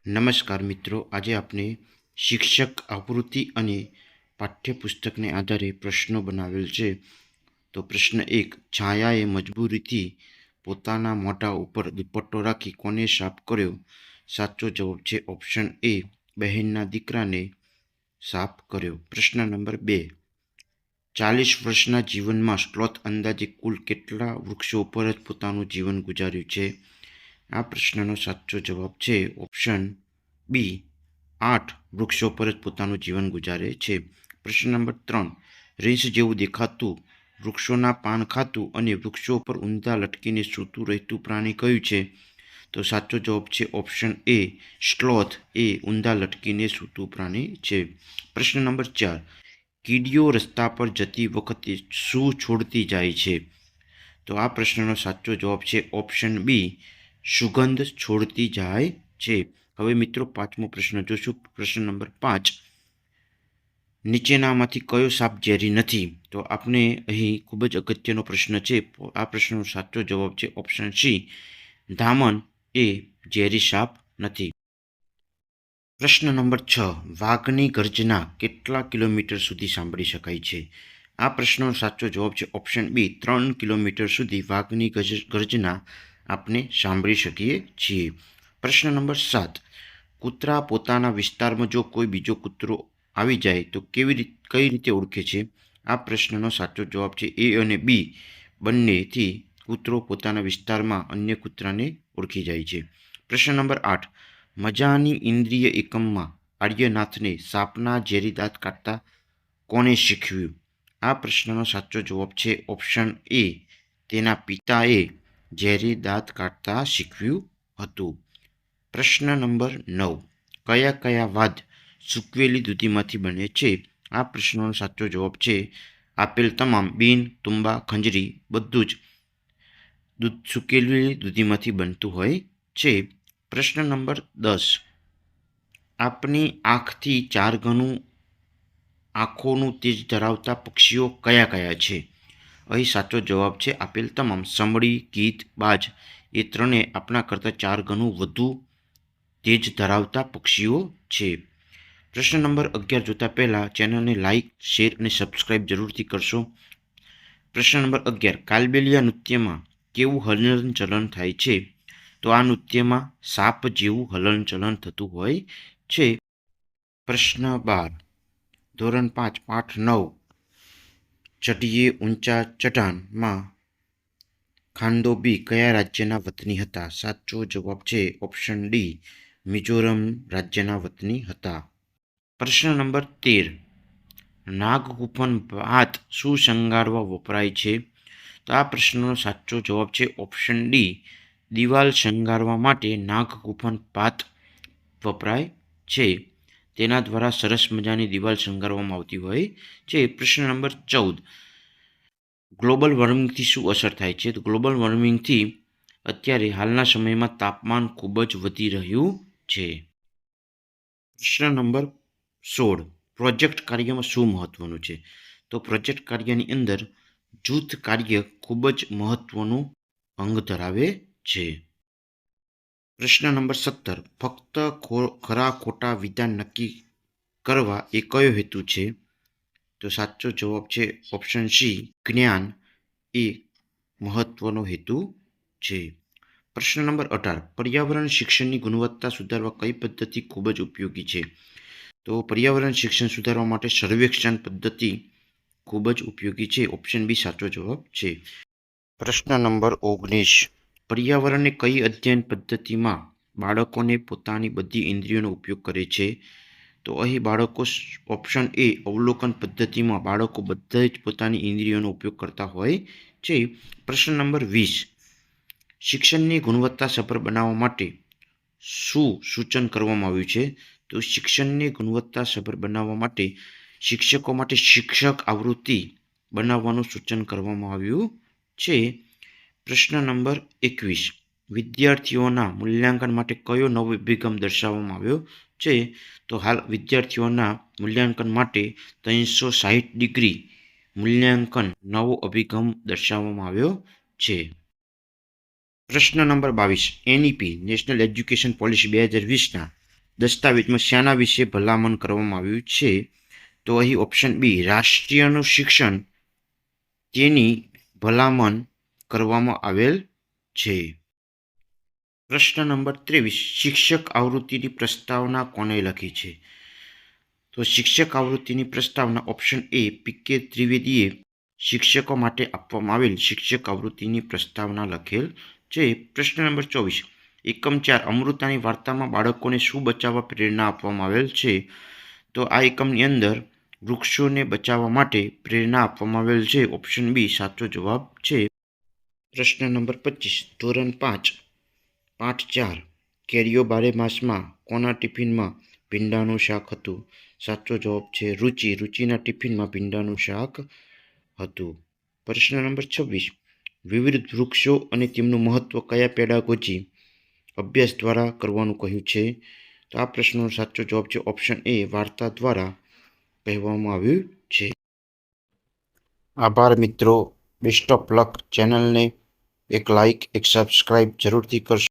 નમસ્કાર મિત્રો, આજે આપણે શિક્ષક આવૃત્તિ અને પાઠ્યપુસ્તકને આધારે પ્રશ્નો બનાવેલ છે. તો પ્રશ્ન 1, છાયાએ મજબૂરીથી પોતાના મોઢા ઉપર દુપટ્ટો રાખી કોને સાફ કર્યો? સાચો જવાબ છે ઓપ્શન એ, બહેનના દીકરાને સાફ કર્યો. પ્રશ્ન નંબર 2, 40 વર્ષના જીવનમાં સ્લોથ અંદાજે કુલ કેટલા વૃક્ષો ઉપર જ પોતાનું જીવન ગુજાર્યું છે? આ પ્રશ્નનો સાચો જવાબ છે ઓપ્શન બી, 8 વૃક્ષો પર જ પોતાનું જીવન ગુજારે છે. પ્રશ્ન નંબર 3, રીંછ જેવું દેખાતું, વૃક્ષોના પાન ખાતું અને વૃક્ષો પર ઊંધા લટકીને સૂતું રહેતું પ્રાણી કયું છે? તો સાચો જવાબ છે ઓપ્શન એ, સ્લોથ એ ઊંધા લટકીને સૂતું પ્રાણી છે. પ્રશ્ન નંબર 4, કીડીઓ રસ્તા પર જતી વખતે શું છોડતી જાય છે? તો આ પ્રશ્નનો સાચો જવાબ છે ઓપ્શન બી, સુગંધ છોડતી જાય છે. હવે મિત્રો પાંચમો પ્રશ્ન જોશું. પ્રશ્ન નંબર 5, નીચેનામાંથી કયો સાપ ઝેરી નથી? તો આપણે અહીં ખૂબ જ અગત્યનો પ્રશ્ન છે. આ પ્રશ્નનો સાચો જવાબ છે ઓપ્શન સી, ધામણ એ ઝેરી સાપ નથી. પ્રશ્ન નંબર 6, વાઘની ગર્જના કેટલા કિલોમીટર સુધી સાંભળી શકાય છે? આ પ્રશ્નનો સાચો જવાબ છે ઓપ્શન બી, 3 કિલોમીટર સુધી વાઘની ગર્જના આપણે સાંભળી શકીએ છીએ. પ્રશ્ન નંબર 7, કૂતરા પોતાના વિસ્તારમાં જો કોઈ બીજો કૂતરો આવી જાય તો કઈ રીતે ઓળખે છે? આ પ્રશ્નનો સાચો જવાબ છે એ અને બી બંનેથી કૂતરો પોતાના વિસ્તારમાં અન્ય કૂતરાને ઓળખી જાય છે. પ્રશ્ન નંબર 8, મજાની ઇન્દ્રિય એકમમાં આર્યનાથને સાપના ઝેરી દાંત કાઢતા કોણે શીખવ્યું? આ પ્રશ્નનો સાચો જવાબ છે ઓપ્શન એ, તેના પિતાએ ઝેરી દાંત કાઢતા શીખવ્યું હતું. પ્રશ્ન નંબર 9, કયા કયા વાદ સૂકવેલી દૂધીમાંથી બને છે? આ પ્રશ્નનો સાચો જવાબ છે આપેલ તમામ, બીન, તુંબા, ખંજરી બધું જ સૂકેલી દૂધીમાંથી બનતું હોય છે. પ્રશ્ન નંબર 10, આપણી આંખથી 4 ગણું આંખોનું તેજ ધરાવતા પક્ષીઓ કયા કયા છે? અહીં સાચો જવાબ છે આપેલ તમામ, સમડી, ગીધ, બાજ એ ત્રણે આપણા કરતાં 4 ગણું વધુ તેજ ધરાવતા પક્ષીઓ છે. પ્રશ્ન નંબર 11 જોતા પહેલાં ચેનલને લાઇક, શેર અને સબસ્ક્રાઇબ જરૂરથી કરશો. પ્રશ્ન નંબર 11, કાલબેલિયા નૃત્યમાં કેવું હલનચલન થાય છે? તો આ નૃત્યમાં સાપ જેવું હલનચલન થતું હોય છે. પ્રશ્ન 12, ધોરણ 5 પાઠ 9 ચઢીએ ઊંચા ચઢાણમાં ખાંડોબી કયા રાજ્યના વતની હતા? સાચો જવાબ છે ઓપ્શન ડી, મિઝોરમ રાજ્યના વતની હતા. પ્રશ્ન નંબર 13, નાગકુંભન ભાત શું શણગારવા વપરાય છે? તો આ પ્રશ્નનો સાચો જવાબ છે ઓપ્શન ડી, દિવાલ શણગારવા માટે નાગકુંભન ભાત વપરાય છે. તેના દ્વારા સરસ મજાની દિવાલ શણગારવામાં આવતી હોય છે. પ્રશ્ન નંબર 14, ગ્લોબલ વોર્મિંગથી શું અસર થાય છે? તો ગ્લોબલ વોર્મિંગથી અત્યારે હાલના સમયમાં તાપમાન ખૂબ જ વધી રહ્યું છે. પ્રશ્ન નંબર 16, પ્રોજેક્ટ કાર્યમાં શું મહત્વનું છે? તો પ્રોજેક્ટ કાર્યની અંદર જૂથ કાર્ય ખૂબ જ મહત્વનું અંગ ધરાવે છે. પ્રશ્ન નંબર 17, ફક્ત ખરા ખોટા વિધાન નક્કી કરવા એ કયો હેતુ છે? તો સાચો જવાબ છે ઓપ્શન સી, જ્ઞાન એ મહત્વનો હેતુ છે. પ્રશ્ન નંબર 18, પર્યાવરણ શિક્ષણની ગુણવત્તા સુધારવા કઈ પદ્ધતિ ખૂબ જ ઉપયોગી છે? તો પર્યાવરણ શિક્ષણ સુધારવા માટે સર્વેક્ષણ પદ્ધતિ ખૂબ જ ઉપયોગી છે. ઓપ્શન બી સાચો જવાબ છે. પ્રશ્ન નંબર 19, પર્યાવરણને કઈ અધ્યયન પદ્ધતિમાં બાળકોને પોતાની બધી ઇન્દ્રિયોનો ઉપયોગ કરે છે? તો અહીં બાળકો ઓપ્શન એ, અવલોકન પદ્ધતિમાં બાળકો બધા જ પોતાની ઇન્દ્રિયોનો ઉપયોગ કરતા હોય છે. પ્રશ્ન નંબર 20, શિક્ષણની ગુણવત્તા સભર બનાવવા માટે શું સૂચન કરવામાં આવ્યું છે? તો શિક્ષણને ગુણવત્તા સભર બનાવવા માટે શિક્ષકો માટે શિક્ષક આવૃત્તિ બનાવવાનું સૂચન કરવામાં આવ્યું છે. પ્રશ્ન નંબર 21, વિદ્યાર્થીઓના મૂલ્યાંકન માટે કયો નવો અભિગમ દર્શાવવામાં આવ્યો છે? તો હાલ વિદ્યાર્થીઓના મૂલ્યાંકન માટે 360 ડિગ્રી મૂલ્યાંકન નવો અભિગમ દર્શાવવામાં આવ્યો છે. પ્રશ્ન number 22, NEP national education policy 2020ના દસ્તાવેજમાં શાના વિશે ભલામણ કરવામાં આવ્યું છે? તો અહીં ઓપ્શન બી રાષ્ટ્રીયનું શિક્ષણ તેની ભલામણ કરવામાં આવેલ છે. પ્રશ્ન નંબર 23 શિક્ષક આવૃત્તિની પ્રસ્તાવના કોણે લખી છે? તો શિક્ષક આવૃત્તિની પ્રસ્તાવના ઓપ્શન એ પી.કે. ત્રિવેદીએ શિક્ષકો માટે આપવામાં આવેલ શિક્ષક આવૃત્તિની પ્રસ્તાવના લખેલ છે. પ્રશ્ન નંબર 24 એકમ 4 અમૃતાની વાર્તામાં બાળકોને શું બચાવવા પ્રેરણા આપવામાં આવેલ છે? તો આ એકમની અંદર વૃક્ષોને બચાવવા માટે પ્રેરણા આપવામાં આવેલ છે. ઓપ્શન બી સાચો જવાબ છે. પ્રશ્ન નંબર 25 ધોરણ 5 પાઠ 4 કેરીઓ બારે માસમાં કોના ટિફિનમાં ભીંડાનું શાક હતું? સાચો જવાબ છે રુચિ. રુચિના ટિફિનમાં ભીંડાનું શાક હતું. પ્રશ્ન નંબર 26 વિવિધ વૃક્ષો અને તેમનું મહત્વ કયા પેડાગોજી અભ્યાસ દ્વારા કરવાનું કહ્યું છે? તો આ પ્રશ્નનો સાચો જવાબ છે ઓપ્શન એ વાર્તા દ્વારા કહેવામાં આવ્યું છે. આભાર મિત્રો. Best of luck. ચેનલને એક લાઇક એક સબસ્ક્રાઈબ જરૂરથી કરશો.